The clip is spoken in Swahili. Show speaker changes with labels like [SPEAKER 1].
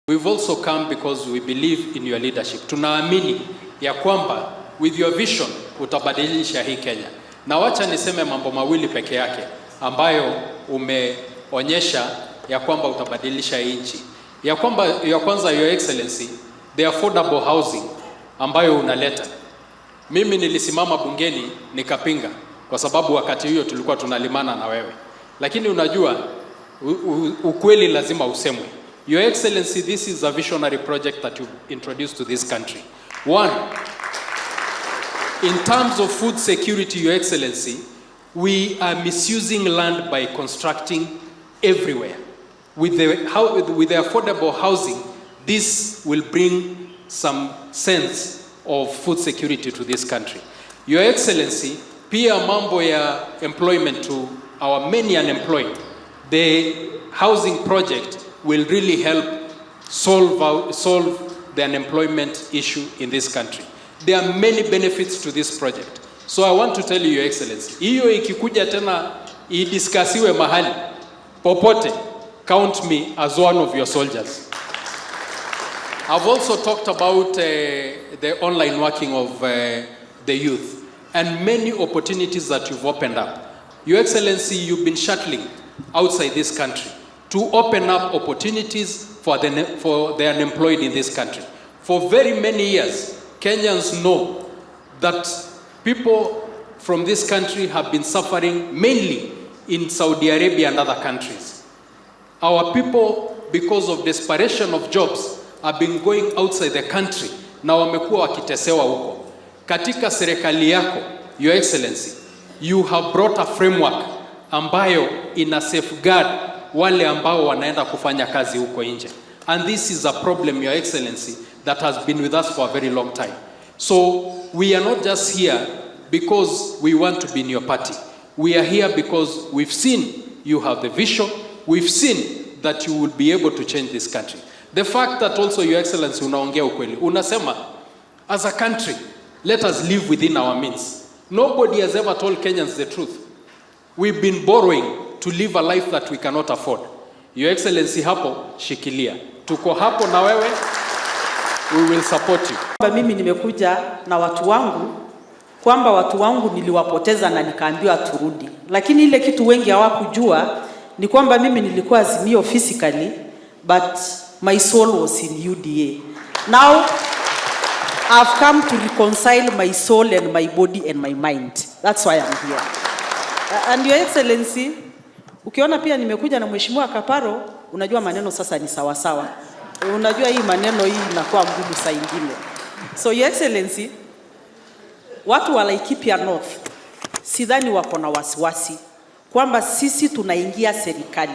[SPEAKER 1] We've also come because we believe in your leadership. Tunaamini ya kwamba with your vision utabadilisha hii Kenya. Na wacha niseme mambo mawili peke yake ambayo umeonyesha ya kwamba utabadilisha hii nchi. Ya kwanza, Your Excellency, the affordable housing ambayo unaleta. Mimi nilisimama bungeni nikapinga kwa sababu wakati huo tulikuwa tunalimana na wewe. Lakini unajua ukweli lazima usemwe. Your Excellency, this is a visionary project that you've introduced to this country. One, in terms of food security, Your Excellency, we are misusing land by constructing everywhere. With the affordable housing, this will bring some sense of food security to this country. Your Excellency, pia mambo ya employment to our many unemployed, the housing project will really help solve the unemployment issue in this country. There are many benefits to this project. So I want to tell you, Your Excellency, hiyo ikikuja tena idiskasiwe mahali popote, count me as one of your soldiers. I've also talked about the online working of the youth and many opportunities that you've opened up. Your Excellency, you've been shuttling outside this country to open up opportunities for the unemployed in this country. For very many years, Kenyans know that people from this country have been suffering mainly in Saudi Arabia and other countries. Our people, because of desperation of jobs, have been going outside the country na wamekuwa wakitesewa huko. Katika serikali yako, Your Excellency, you have brought a framework ambayo ina safeguard wale ambao wanaenda kufanya kazi huko nje. And this is a problem, Your Excellency, that has been with us for a very long time. So we are not just here because we want to be in your party. We are here because we've seen you have the vision. We've seen that you will be able to change this country. The fact that also, Your Excellency, unaongea ukweli. Unasema, as a country, let us live within our means. Nobody has ever told Kenyans the truth. We've been borrowing to live a life that we cannot afford. Your Excellency, hapo shikilia. Tuko hapo na wewe. We will support you.
[SPEAKER 2] Mimi nimekuja na watu wangu, kwamba watu wangu niliwapoteza na nikaambiwa turudi. Lakini ile kitu wengi hawakujua ni kwamba mimi nilikuwa Azimio physically, but my soul was in UDA. Now I've come to reconcile my soul and my body and my mind. That's why I'm here. And Your Excellency, ukiona pia nimekuja na Mheshimiwa Kaparo, unajua maneno sasa ni sawa sawa. Unajua hii maneno hii inakuwa ngumu saa nyingine. So Your Excellency, watu wa Laikipia North sidhani wako na wasiwasi kwamba sisi tunaingia serikali